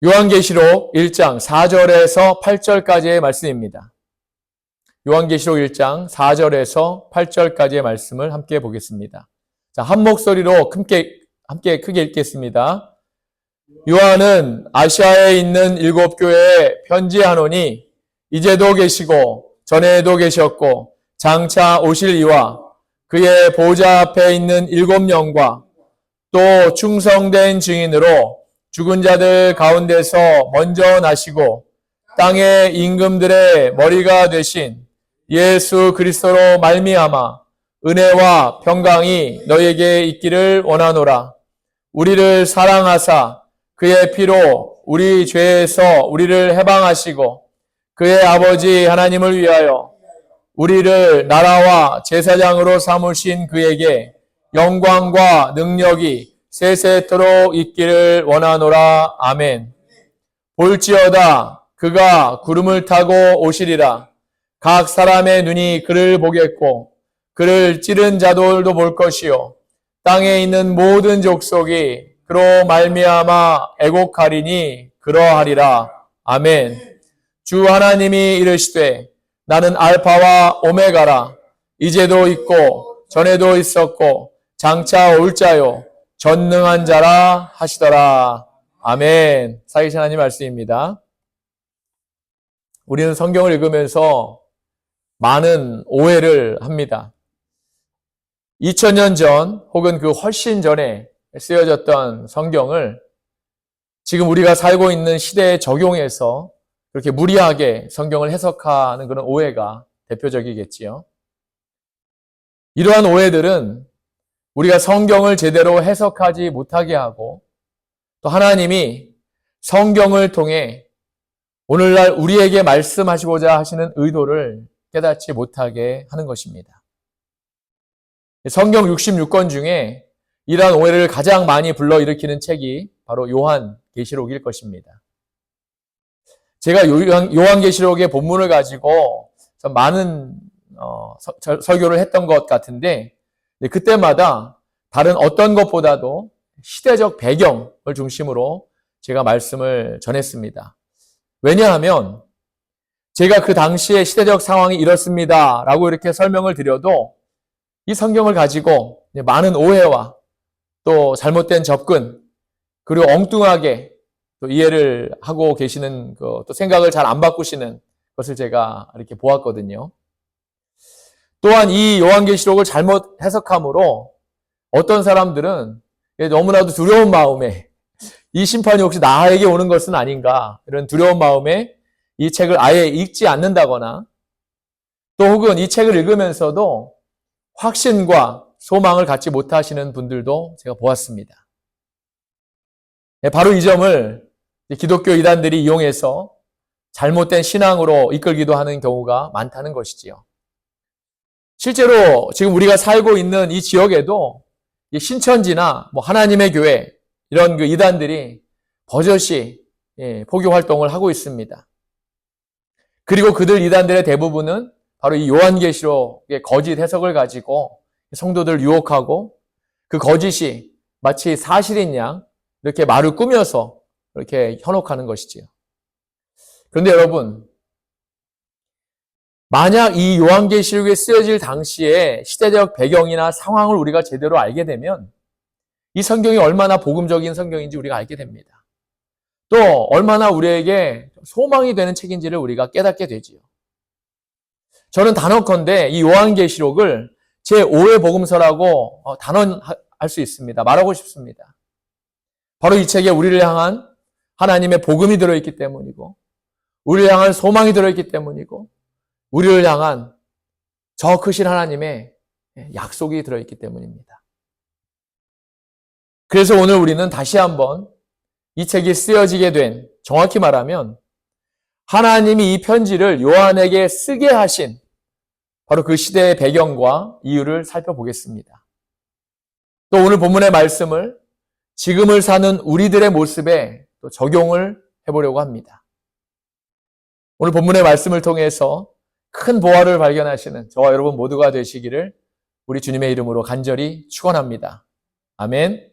요한계시록 1장 4절에서 8절까지의 말씀입니다. 요한계시록 1장 4절에서 8절까지의 말씀을 함께 보겠습니다. 자, 한 목소리로 함께 크게 읽겠습니다. 요한은 아시아에 있는 7교회에 편지하노니 이제도 계시고 전에도 계셨고 장차 오실 이와 그의 보좌 앞에 있는 7영과 또 충성된 증인으로 죽은 자들 가운데서 먼저 나시고 땅의 임금들의 머리가 되신 예수 그리스도로 말미암아 은혜와 평강이 너에게 있기를 원하노라. 우리를 사랑하사 그의 피로 우리 죄에서 우리를 해방하시고 그의 아버지 하나님을 위하여 우리를 나라와 제사장으로 삼으신 그에게 영광과 능력이 세세토록 있기를 원하노라. 아멘. 볼지어다 그가 구름을 타고 오시리라. 각 사람의 눈이 그를 보겠고 그를 찌른 자들도 볼 것이요 땅에 있는 모든 족속이 그로 말미암아 애곡하리니 그러하리라. 아멘. 주 하나님이 이르시되 나는 알파와 오메가라. 이제도 있고 전에도 있었고 장차 올 자요 전능한 자라 하시더라. 아멘. 살아계신 하나님 말씀입니다. 우리는 성경을 읽으면서 많은 오해를 합니다. 2000년 전 혹은 그 훨씬 전에 쓰여졌던 성경을 지금 우리가 살고 있는 시대에 적용해서 그렇게 무리하게 성경을 해석하는 그런 오해가 대표적이겠지요. 이러한 오해들은 우리가 성경을 제대로 해석하지 못하게 하고 또 하나님이 성경을 통해 오늘날 우리에게 말씀하시고자 하시는 의도를 깨닫지 못하게 하는 것입니다. 성경 66권 중에 이러한 오해를 가장 많이 불러일으키는 책이 바로 요한계시록일 것입니다. 제가 요한계시록의 본문을 가지고 많은 설교를 했던 것 같은데 그때마다 다른 어떤 것보다도 시대적 배경을 중심으로 제가 말씀을 전했습니다. 왜냐하면 제가 그 당시에 시대적 상황이 이렇습니다 라고 이렇게 설명을 드려도 이 성경을 가지고 많은 오해와 또 잘못된 접근 그리고 엉뚱하게 또 이해를 하고 계시는 또 생각을 잘 안 바꾸시는 것을 제가 이렇게 보았거든요. 또한 이 요한계시록을 잘못 해석함으로 어떤 사람들은 너무나도 두려운 마음에 이 심판이 혹시 나에게 오는 것은 아닌가 이런 두려운 마음에 이 책을 아예 읽지 않는다거나 또 혹은 이 책을 읽으면서도 확신과 소망을 갖지 못하시는 분들도 제가 보았습니다. 바로 이 점을 기독교 이단들이 이용해서 잘못된 신앙으로 이끌기도 하는 경우가 많다는 것이지요. 실제로 지금 우리가 살고 있는 이 지역에도 신천지나 하나님의 교회 이런 그 이단들이 버젓이 포교 활동을 하고 있습니다. 그리고 그들 이단들의 대부분은 바로 이 요한계시록의 거짓 해석을 가지고 성도들을 유혹하고 그 거짓이 마치 사실인 양 이렇게 말을 꾸며서 이렇게 현혹하는 것이지요. 그런데 여러분, 만약 이 요한계시록에 쓰여질 당시에 시대적 배경이나 상황을 우리가 제대로 알게 되면 이 성경이 얼마나 복음적인 성경인지 우리가 알게 됩니다. 또 얼마나 우리에게 소망이 되는 책인지를 우리가 깨닫게 되지요. 저는 단언컨대 이 요한계시록을 제5의 복음서라고 단언할 수 있습니다. 말하고 싶습니다. 바로 이 책에 우리를 향한 하나님의 복음이 들어있기 때문이고 우리를 향한 소망이 들어있기 때문이고 우리를 향한 저 크신 하나님의 약속이 들어있기 때문입니다. 그래서 오늘 우리는 다시 한번 이 책이 쓰여지게 된, 정확히 말하면 하나님이 이 편지를 요한에게 쓰게 하신 바로 그 시대의 배경과 이유를 살펴보겠습니다. 또 오늘 본문의 말씀을 지금을 사는 우리들의 모습에 또 적용을 해보려고 합니다. 오늘 본문의 말씀을 통해서 큰 보화를 발견하시는 저와 여러분 모두가 되시기를 우리 주님의 이름으로 간절히 축원합니다. 아멘.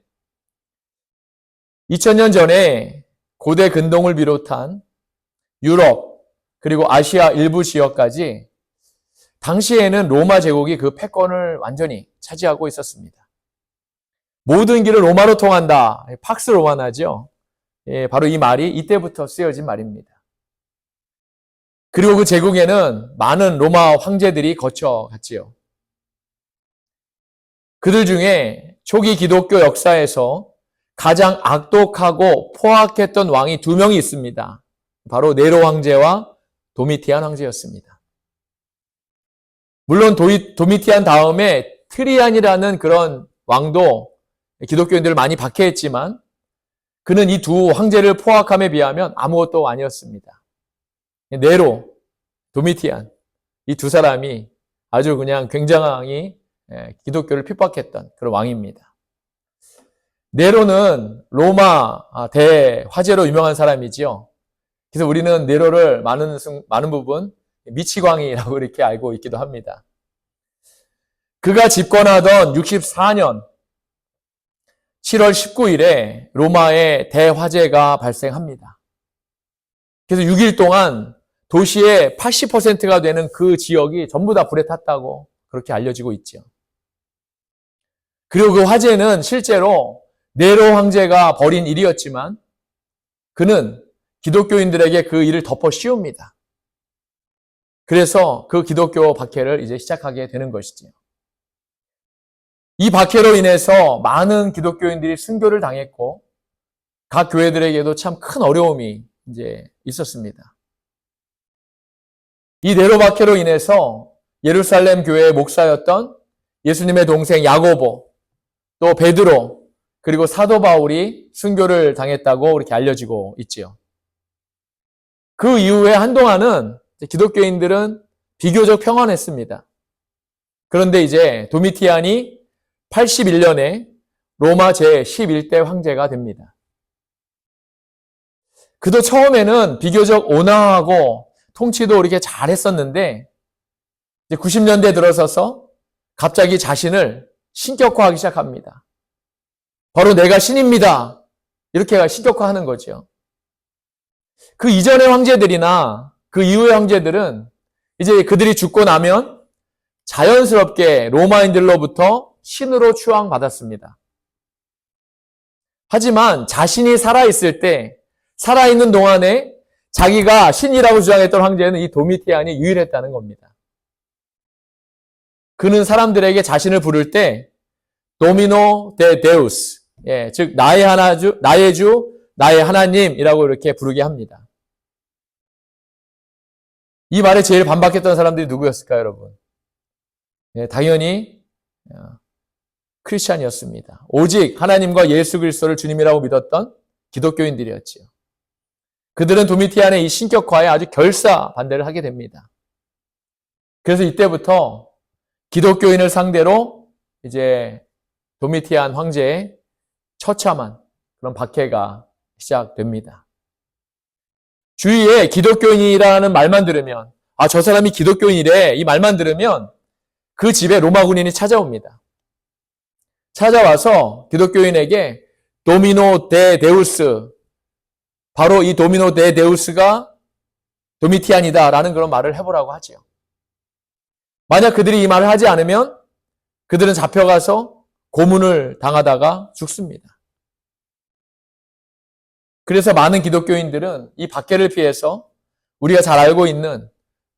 2000년 전에 고대 근동을 비롯한 유럽 그리고 아시아 일부 지역까지 당시에는 로마 제국이 그 패권을 완전히 차지하고 있었습니다. 모든 길을 로마로 통한다. 팍스 로마나죠. 예, 바로 이 말이 이때부터 쓰여진 말입니다. 그리고 그 제국에는 많은 로마 황제들이 거쳐갔지요. 그들 중에 초기 기독교 역사에서 가장 악독하고 포악했던 왕이 두 명이 있습니다. 바로 네로 황제와 도미티안 황제였습니다. 물론 도미티안 다음에 트리안이라는 그런 왕도 기독교인들을 많이 박해했지만 그는 이 두 황제를 포악함에 비하면 아무것도 아니었습니다. 네로, 도미티안 이 두 사람이 아주 그냥 굉장히 기독교를 핍박했던 그런 왕입니다. 네로는 로마 대화재로 유명한 사람이지요. 그래서 우리는 네로를 많은 부분 미치광이라고 이렇게 알고 있기도 합니다. 그가 집권하던 64년 7월 19일에 로마에 대화재가 발생합니다. 그래서 6일 동안 도시의 80%가 되는 그 지역이 전부 다 불에 탔다고 그렇게 알려지고 있죠. 그리고 그 화재는 실제로 네로 황제가 벌인 일이었지만 그는 기독교인들에게 그 일을 덮어 씌웁니다. 그래서 그 기독교 박해를 이제 시작하게 되는 것이지요. 이 박해로 인해서 많은 기독교인들이 순교를 당했고 각 교회들에게도 참 큰 어려움이 이제 있었습니다. 이 네로 박해로 인해서 예루살렘 교회의 목사였던 예수님의 동생 야고보, 또 베드로, 그리고 사도 바울이 순교를 당했다고 이렇게 알려지고 있지요. 그 이후에 한동안은 기독교인들은 비교적 평안했습니다. 그런데 이제 도미티안이 81년에 로마 제11대 황제가 됩니다. 그도 처음에는 비교적 온화하고 통치도 이렇게 잘했었는데 이제 90년대 들어서서 갑자기 자신을 신격화하기 시작합니다. 바로 내가 신입니다. 이렇게 신격화하는 거죠. 그 이전의 황제들이나 그 이후의 황제들은 이제 그들이 죽고 나면 자연스럽게 로마인들로부터 신으로 추앙받았습니다. 하지만 자신이 살아있을 때, 살아있는 동안에 자기가 신이라고 주장했던 황제는 이 도미티안이 유일했다는 겁니다. 그는 사람들에게 자신을 부를 때 도미노 데 데우스, 즉 나의 주, 나의 하나님이라고 이렇게 부르게 합니다. 이 말에 제일 반박했던 사람들이 누구였을까요, 여러분? 당연히 크리스찬이었습니다. 오직 하나님과 예수 그리스도를 주님이라고 믿었던 기독교인들이었지요. 그들은 도미티안의 이 신격화에 아주 결사 반대를 하게 됩니다. 그래서 이때부터 기독교인을 상대로 이제 도미티안 황제의 처참한 그런 박해가 시작됩니다. 주위에 기독교인이라는 말만 들으면 저 사람이 기독교인이래 이 말만 들으면 그 집에 로마 군인이 찾아옵니다. 찾아와서 기독교인에게 도미노 데 데우스, 바로 이 도미노 데 데우스가 도미티안이다라는 그런 말을 해보라고 하지요. 만약 그들이 이 말을 하지 않으면 그들은 잡혀가서 고문을 당하다가 죽습니다. 그래서 많은 기독교인들은 이 박해를 피해서 우리가 잘 알고 있는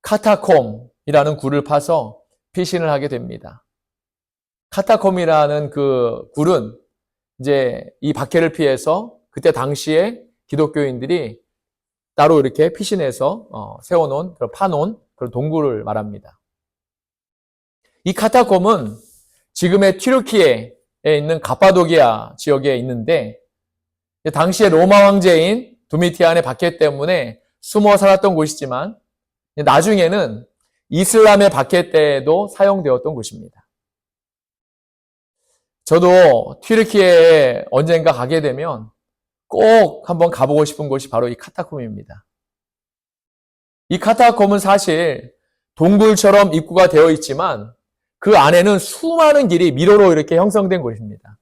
카타콤이라는 굴을 파서 피신을 하게 됩니다. 카타콤이라는 그 굴은 이제 이 박해를 피해서 그때 당시에 기독교인들이 따로 이렇게 피신해서 세워놓은, 파놓은 그런 동굴을 말합니다. 이 카타콤은 지금의 튀르키예에 있는 가파도기아 지역에 있는데 당시에 로마 황제인 도미티안의 박해 때문에 숨어 살았던 곳이지만 나중에는 이슬람의 박해 때에도 사용되었던 곳입니다. 저도 튀르키예에 언젠가 가게 되면 꼭 한번 가보고 싶은 곳이 바로 이 카타콤입니다. 이 카타콤은 사실 동굴처럼 입구가 되어 있지만 그 안에는 수많은 길이 미로로 이렇게 형성된 곳입니다.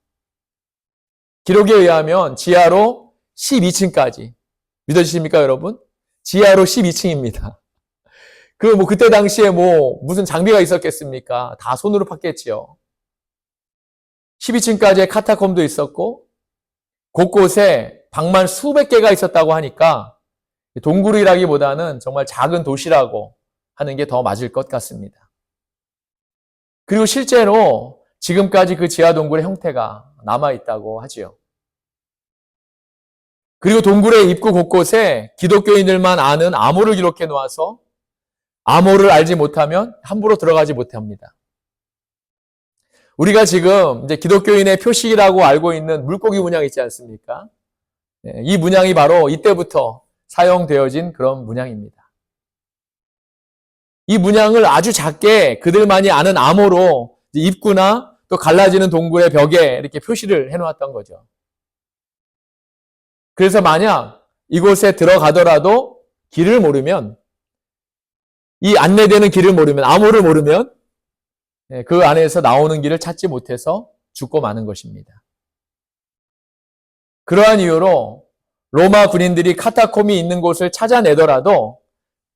기록에 의하면 지하로 12층까지 믿어지십니까, 여러분? 지하로 12층입니다. 그때 당시에 무슨 장비가 있었겠습니까? 다 손으로 팠겠지요. 12층까지의 카타콤도 있었고, 곳곳에 방만 수백 개가 있었다고 하니까, 동굴이라기보다는 정말 작은 도시라고 하는 게 더 맞을 것 같습니다. 그리고 실제로 지금까지 그 지하 동굴의 형태가 남아있다고 하지요. 그리고 동굴의 입구 곳곳에 기독교인들만 아는 암호를 기록해 놓아서 암호를 알지 못하면 함부로 들어가지 못합니다. 우리가 지금 이제 기독교인의 표식이라고 알고 있는 물고기 문양 있지 않습니까? 이 문양이 바로 이때부터 사용되어진 그런 문양입니다. 이 문양을 아주 작게 그들만이 아는 암호로 입구나 또 갈라지는 동굴의 벽에 이렇게 표시를 해놓았던 거죠. 그래서 만약 이곳에 들어가더라도 길을 모르면, 이 안내되는 길을 모르면, 암호를 모르면 그 안에서 나오는 길을 찾지 못해서 죽고 마는 것입니다. 그러한 이유로 로마 군인들이 카타콤이 있는 곳을 찾아내더라도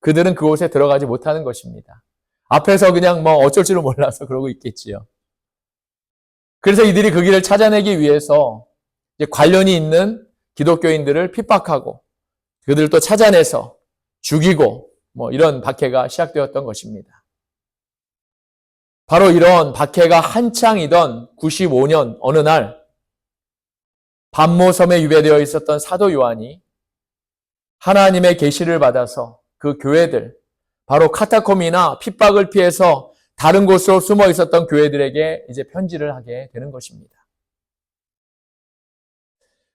그들은 그곳에 들어가지 못하는 것입니다. 앞에서 그냥 어쩔 줄을 몰라서 그러고 있겠지요. 그래서 이들이 그 길을 찾아내기 위해서 이제 관련이 있는 기독교인들을 핍박하고 그들을 또 찾아내서 죽이고 이런 박해가 시작되었던 것입니다. 바로 이런 박해가 한창이던 95년 어느 날 밤모섬에 유배되어 있었던 사도 요한이 하나님의 계시를 받아서 그 교회들, 바로 카타콤이나 핍박을 피해서 다른 곳으로 숨어 있었던 교회들에게 이제 편지를 하게 되는 것입니다.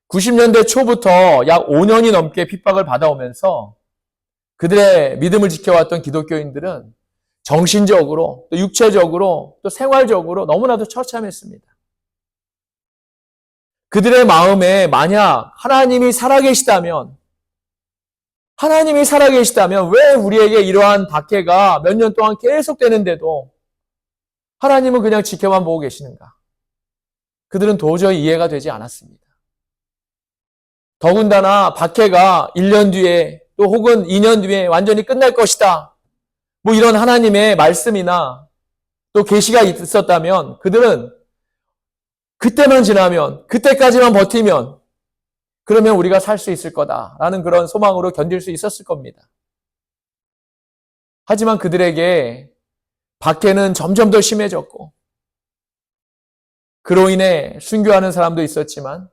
90년대 초부터 약 5년이 넘게 핍박을 받아오면서 그들의 믿음을 지켜왔던 기독교인들은 정신적으로, 또 육체적으로, 또 생활적으로 너무나도 처참했습니다. 그들의 마음에 만약 하나님이 살아계시다면 왜 우리에게 이러한 박해가 몇 년 동안 계속되는데도 하나님은 그냥 지켜만 보고 계시는가? 그들은 도저히 이해가 되지 않았습니다. 더군다나 박해가 1년 뒤에 또 혹은 2년 뒤에 완전히 끝날 것이다. 이런 하나님의 말씀이나 또 계시가 있었다면 그들은 그때만 지나면, 그때까지만 버티면 그러면 우리가 살 수 있을 거다라는 그런 소망으로 견딜 수 있었을 겁니다. 하지만 그들에게 박해는 점점 더 심해졌고 그로 인해 순교하는 사람도 있었지만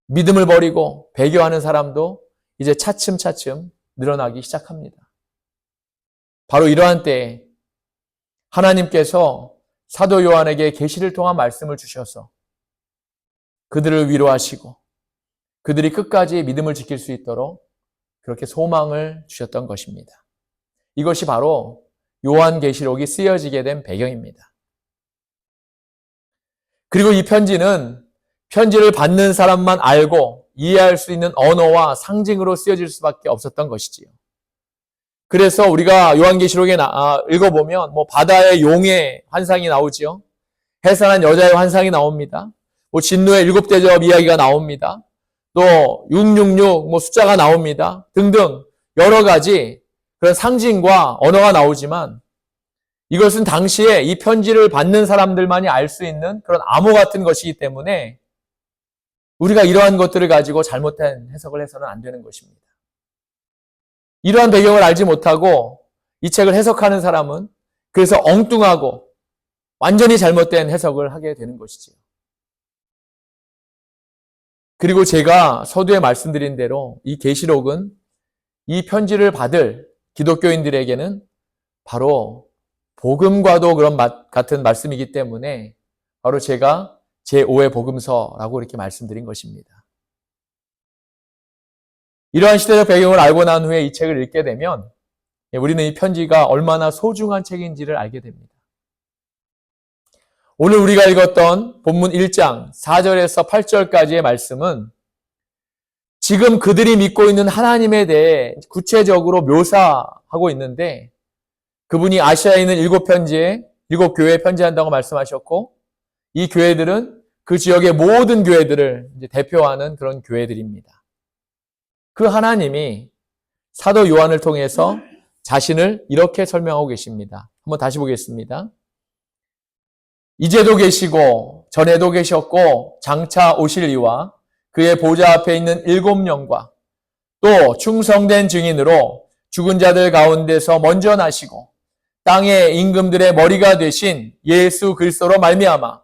믿음을 버리고 배교하는 사람도 이제 차츰차츰 늘어나기 시작합니다. 바로 이러한 때에 하나님께서 사도 요한에게 계시를 통한 말씀을 주셔서 그들을 위로하시고 그들이 끝까지 믿음을 지킬 수 있도록 그렇게 소망을 주셨던 것입니다. 이것이 바로 요한계시록이 쓰여지게 된 배경입니다. 그리고 이 편지는 편지를 받는 사람만 알고 이해할 수 있는 언어와 상징으로 쓰여질 수밖에 없었던 것이지요. 그래서 우리가 요한계시록에 읽어보면 바다의 용의 환상이 나오지요. 해산한 여자의 환상이 나옵니다. 진노의 7대접 이야기가 나옵니다. 또 666 숫자가 나옵니다. 등등 여러 가지 그런 상징과 언어가 나오지만 이것은 당시에 이 편지를 받는 사람들만이 알 수 있는 그런 암호 같은 것이기 때문에 우리가 이러한 것들을 가지고 잘못된 해석을 해서는 안 되는 것입니다. 이러한 배경을 알지 못하고 이 책을 해석하는 사람은 그래서 엉뚱하고 완전히 잘못된 해석을 하게 되는 것이지요. 그리고 제가 서두에 말씀드린 대로 이 계시록은 이 편지를 받을 기독교인들에게는 바로 복음과도 그런 같은 말씀이기 때문에 바로 제가 제5의 복음서라고 이렇게 말씀드린 것입니다. 이러한 시대적 배경을 알고 난 후에 이 책을 읽게 되면 우리는 이 편지가 얼마나 소중한 책인지를 알게 됩니다. 오늘 우리가 읽었던 본문 1장 4절에서 8절까지의 말씀은 지금 그들이 믿고 있는 하나님에 대해 구체적으로 묘사하고 있는데 그분이 아시아에 있는 7편지에 7교회에 편지한다고 말씀하셨고 이 교회들은 그 지역의 모든 교회들을 이제 대표하는 그런 교회들입니다. 그 하나님이 사도 요한을 통해서 자신을 이렇게 설명하고 계십니다. 한번 다시 보겠습니다. 이제도 계시고 전에도 계셨고 장차 오실 이와 그의 보좌 앞에 있는 7영과 또 충성된 증인으로 죽은 자들 가운데서 먼저 나시고 땅의 임금들의 머리가 되신 예수 그리스도로 말미암아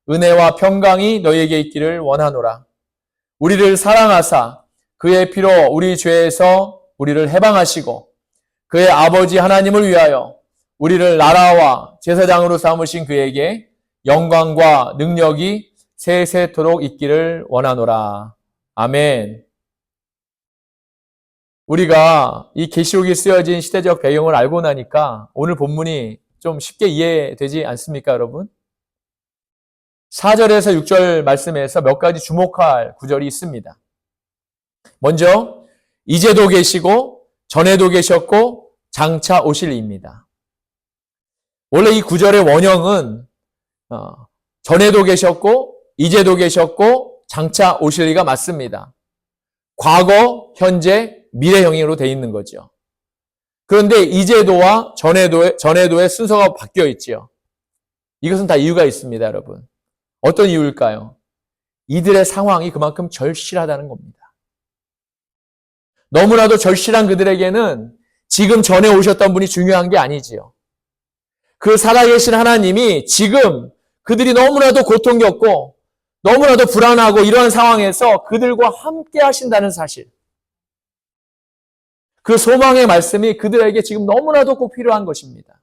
은혜와 평강이 너희에게 있기를 원하노라. 우리를 사랑하사 그의 피로 우리 죄에서 우리를 해방하시고 그의 아버지 하나님을 위하여 우리를 나라와 제사장으로 삼으신 그에게 영광과 능력이 세세토록 있기를 원하노라. 아멘. 우리가 이 계시록이 쓰여진 시대적 배경을 알고 나니까 오늘 본문이 좀 쉽게 이해되지 않습니까, 여러분? 4절에서 6절 말씀에서 몇 가지 주목할 구절이 있습니다. 먼저 이제도 계시고 전에도 계셨고 장차 오실 이입니다. 원래 이 구절의 원형은 전에도 계셨고 이제도 계셨고 장차 오실 이가 맞습니다. 과거, 현재, 미래형으로 되어 있는 거죠. 그런데 이제도와 전에도의 순서가 바뀌어 있지요. 이것은 다 이유가 있습니다, 여러분. 어떤 이유일까요? 이들의 상황이 그만큼 절실하다는 겁니다. 너무나도 절실한 그들에게는 지금 전에 오셨던 분이 중요한 게 아니지요. 그 살아계신 하나님이 지금 그들이 너무나도 고통 겪고 너무나도 불안하고 이러한 상황에서 그들과 함께 하신다는 사실. 그 소망의 말씀이 그들에게 지금 너무나도 꼭 필요한 것입니다.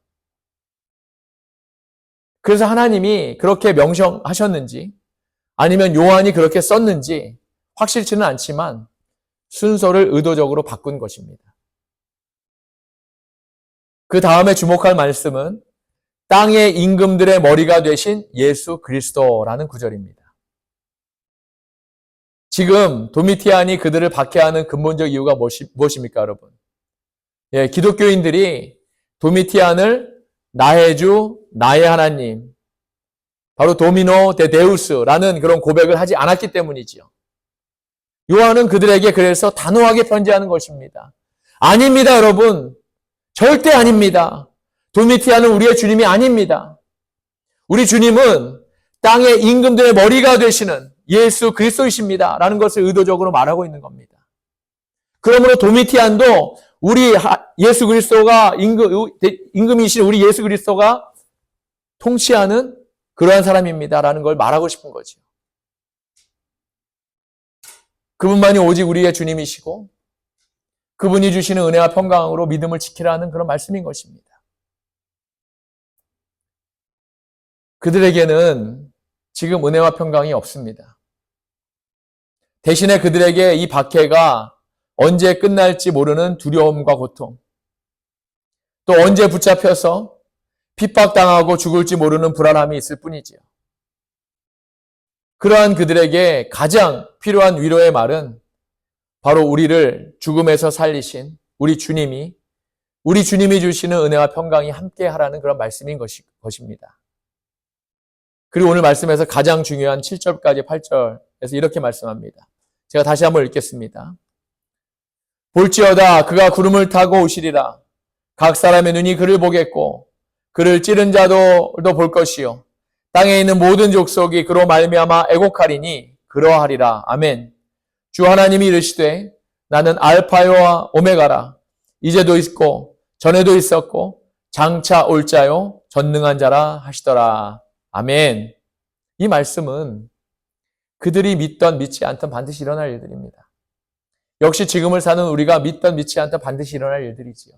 그래서 하나님이 그렇게 명령하셨는지 아니면 요한이 그렇게 썼는지 확실치는 않지만 순서를 의도적으로 바꾼 것입니다. 그 다음에 주목할 말씀은 땅의 임금들의 머리가 되신 예수 그리스도라는 구절입니다. 지금 도미티안이 그들을 박해하는 근본적 이유가 무엇입니까, 여러분? 예, 기독교인들이 도미티안을 나의 주, 나의 하나님, 바로 도미노 데 데우스라는 그런 고백을 하지 않았기 때문이지요. 요한은 그들에게 그래서 단호하게 편지하는 것입니다. 아닙니다, 여러분. 절대 아닙니다. 도미티안은 우리의 주님이 아닙니다. 우리 주님은 땅의 임금들의 머리가 되시는 예수 그리스도이십니다. 라는 것을 의도적으로 말하고 있는 겁니다. 그러므로 도미티안도 우리 예수 그리스도가 임금이신 우리 예수 그리스도가 통치하는 그러한 사람입니다. 라는 걸 말하고 싶은 거죠. 그분만이 오직 우리의 주님이시고 그분이 주시는 은혜와 평강으로 믿음을 지키라는 그런 말씀인 것입니다. 그들에게는 지금 은혜와 평강이 없습니다. 대신에 그들에게 이 박해가 언제 끝날지 모르는 두려움과 고통, 또 언제 붙잡혀서 핍박당하고 죽을지 모르는 불안함이 있을 뿐이지요. 그러한 그들에게 가장 필요한 위로의 말은 바로 우리를 죽음에서 살리신 우리 주님이 주시는 은혜와 평강이 함께 하라는 그런 말씀인 것입니다. 그리고 오늘 말씀에서 가장 중요한 7절까지 8절에서 이렇게 말씀합니다. 제가 다시 한번 읽겠습니다. 볼지어다 그가 구름을 타고 오시리라. 각 사람의 눈이 그를 보겠고 그를 찌른 자들도 볼 것이요. 땅에 있는 모든 족속이 그로 말미암아 애곡하리니 그러하리라. 아멘. 주 하나님이 이르시되 나는 알파요와 오메가라. 이제도 있고 전에도 있었고 장차 올 자요 전능한 자라 하시더라. 아멘. 이 말씀은 그들이 믿던 믿지 않던 반드시 일어날 일들입니다. 역시 지금을 사는 우리가 믿던 믿지 않던 반드시 일어날 일들이지요.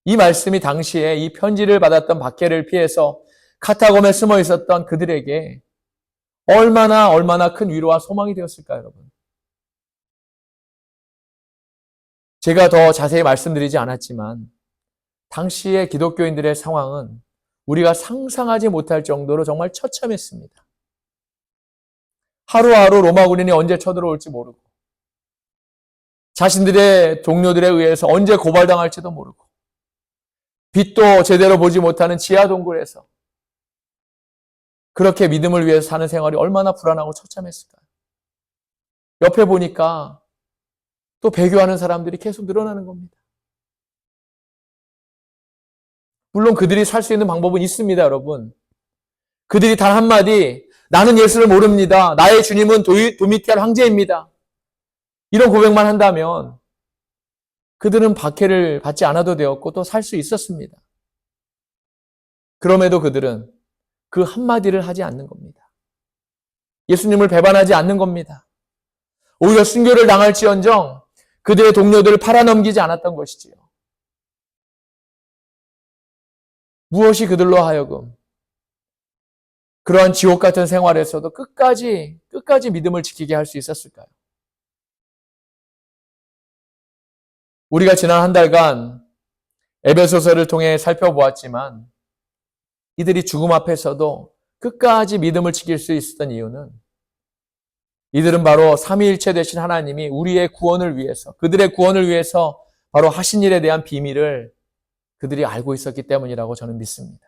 이 말씀이 당시에 이 편지를 받았던 박해를 피해서 카타콤에 숨어 있었던 그들에게 얼마나 큰 위로와 소망이 되었을까요, 여러분? 제가 더 자세히 말씀드리지 않았지만 당시의 기독교인들의 상황은 우리가 상상하지 못할 정도로 정말 처참했습니다. 하루하루 로마군인이 언제 쳐들어올지 모르고 자신들의 동료들에 의해서 언제 고발당할지도 모르고 빛도 제대로 보지 못하는 지하 동굴에서 그렇게 믿음을 위해서 사는 생활이 얼마나 불안하고 처참했을까요? 옆에 보니까 또 배교하는 사람들이 계속 늘어나는 겁니다. 물론 그들이 살 수 있는 방법은 있습니다, 여러분. 그들이 단 한마디, 나는 예수를 모릅니다. 나의 주님은 도미티안 황제입니다. 이런 고백만 한다면 그들은 박해를 받지 않아도 되었고 또 살 수 있었습니다. 그럼에도 그들은 그 한마디를 하지 않는 겁니다. 예수님을 배반하지 않는 겁니다. 오히려 순교를 당할지언정 그들의 동료들을 팔아넘기지 않았던 것이지요. 무엇이 그들로 하여금 그러한 지옥 같은 생활에서도 끝까지 믿음을 지키게 할 수 있었을까요? 우리가 지난 한 달간 에베소서를 통해 살펴보았지만 이들이 죽음 앞에서도 끝까지 믿음을 지킬 수 있었던 이유는 이들은 바로 삼위일체 되신 하나님이 우리의 구원을 위해서, 그들의 구원을 위해서 바로 하신 일에 대한 비밀을 그들이 알고 있었기 때문이라고 저는 믿습니다.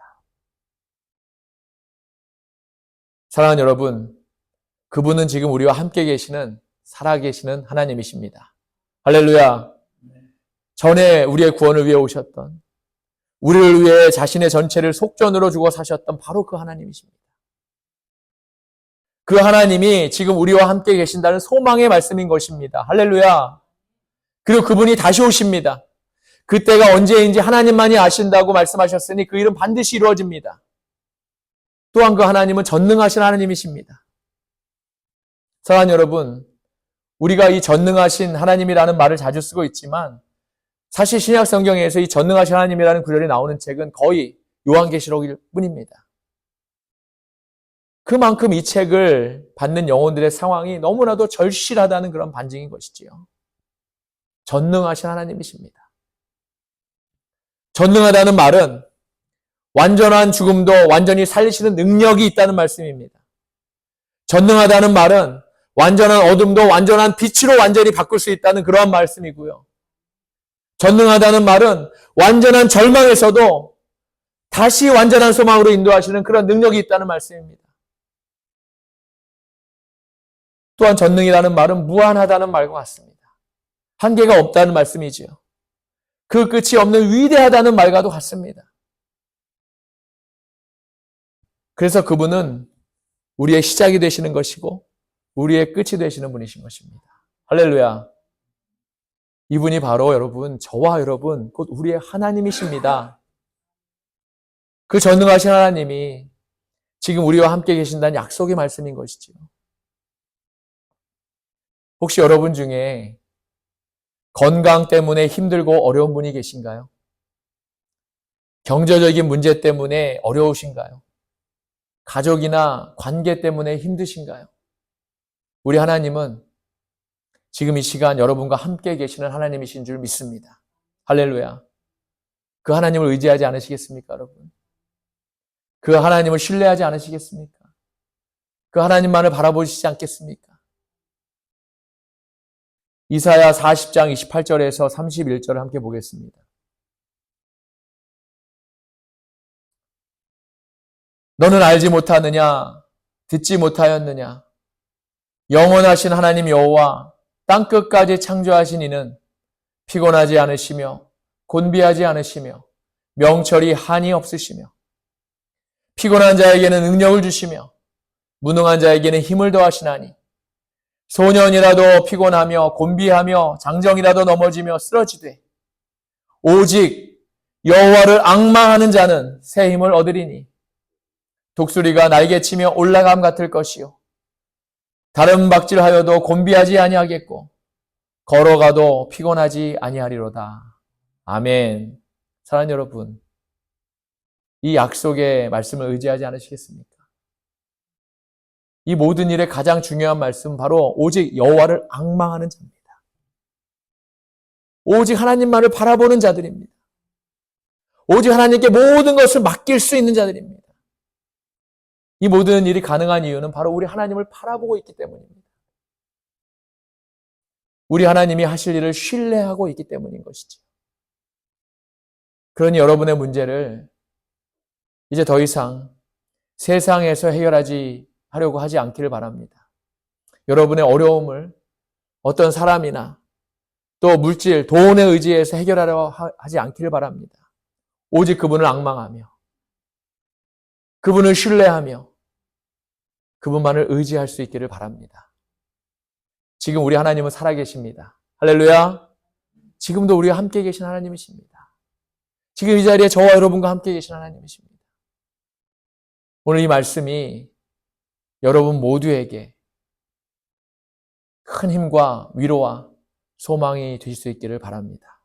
사랑하는 여러분, 그분은 지금 우리와 함께 계시는 살아계시는 하나님이십니다. 할렐루야. 전에 우리의 구원을 위해 오셨던, 우리를 위해 자신의 전체를 속전으로 주고 사셨던 바로 그 하나님이십니다. 그 하나님이 지금 우리와 함께 계신다는 소망의 말씀인 것입니다. 할렐루야. 그리고 그분이 다시 오십니다. 그때가 언제인지 하나님만이 아신다고 말씀하셨으니 그 일은 반드시 이루어집니다. 또한 그 하나님은 전능하신 하나님이십니다. 사랑하는 여러분, 우리가 이 전능하신 하나님이라는 말을 자주 쓰고 있지만 사실 신약 성경에서 이 전능하신 하나님이라는 구절이 나오는 책은 거의 요한계시록일 뿐입니다. 그만큼 이 책을 받는 영혼들의 상황이 너무나도 절실하다는 그런 반증인 것이지요. 전능하신 하나님이십니다. 전능하다는 말은 완전한 죽음도 완전히 살리시는 능력이 있다는 말씀입니다. 전능하다는 말은 완전한 어둠도 완전한 빛으로 완전히 바꿀 수 있다는 그러한 말씀이고요. 전능하다는 말은 완전한 절망에서도 다시 완전한 소망으로 인도하시는 그런 능력이 있다는 말씀입니다. 또한 전능이라는 말은 무한하다는 말과 같습니다. 한계가 없다는 말씀이지요. 그 끝이 없는 위대하다는 말과도 같습니다. 그래서 그분은 우리의 시작이 되시는 것이고 우리의 끝이 되시는 분이신 것입니다. 할렐루야. 이분이 바로 여러분, 저와 여러분, 곧 우리의 하나님이십니다. 그 전능하신 하나님이 지금 우리와 함께 계신다는 약속의 말씀인 것이지요. 혹시 여러분 중에 건강 때문에 힘들고 어려운 분이 계신가요? 경제적인 문제 때문에 어려우신가요? 가족이나 관계 때문에 힘드신가요? 우리 하나님은 지금 이 시간 여러분과 함께 계시는 하나님이신 줄 믿습니다. 할렐루야. 그 하나님을 의지하지 않으시겠습니까, 여러분? 그 하나님을 신뢰하지 않으시겠습니까? 그 하나님만을 바라보시지 않겠습니까? 이사야 40장 28절에서 31절을 함께 보겠습니다. 너는 알지 못하느냐? 듣지 못하였느냐? 영원하신 하나님 여호와 땅끝까지 창조하신 이는 피곤하지 않으시며 곤비하지 않으시며 명철이 한이 없으시며 피곤한 자에게는 능력을 주시며 무능한 자에게는 힘을 더하시나니 소년이라도 피곤하며 곤비하며 장정이라도 넘어지며 쓰러지되 오직 여호와를 앙망하는 자는 새 힘을 얻으리니 독수리가 날개치며 올라감 같을 것이요 다른 박질하여도 곤비하지 아니하겠고 걸어가도 피곤하지 아니하리로다. 아멘. 사랑하는 여러분, 이 약속의 말씀을 의지하지 않으시겠습니까? 이 모든 일의 가장 중요한 말씀은 바로 오직 여호와를 앙망하는 자입니다. 오직 하나님만을 바라보는 자들입니다. 오직 하나님께 모든 것을 맡길 수 있는 자들입니다. 이 모든 일이 가능한 이유는 바로 우리 하나님을 바라보고 있기 때문입니다. 우리 하나님이 하실 일을 신뢰하고 있기 때문인 것이죠. 그러니 여러분의 문제를 이제 더 이상 세상에서 하려고 하지 않기를 바랍니다. 여러분의 어려움을 어떤 사람이나 또 물질, 돈에 의지해서 해결하려 하지 않기를 바랍니다. 오직 그분을 앙망하며 그분을 신뢰하며 그분만을 의지할 수 있기를 바랍니다. 지금 우리 하나님은 살아계십니다. 할렐루야. 지금도 우리와 함께 계신 하나님이십니다. 지금 이 자리에 저와 여러분과 함께 계신 하나님이십니다. 오늘 이 말씀이 여러분 모두에게 큰 힘과 위로와 소망이 되실 수 있기를 바랍니다.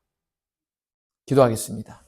기도하겠습니다.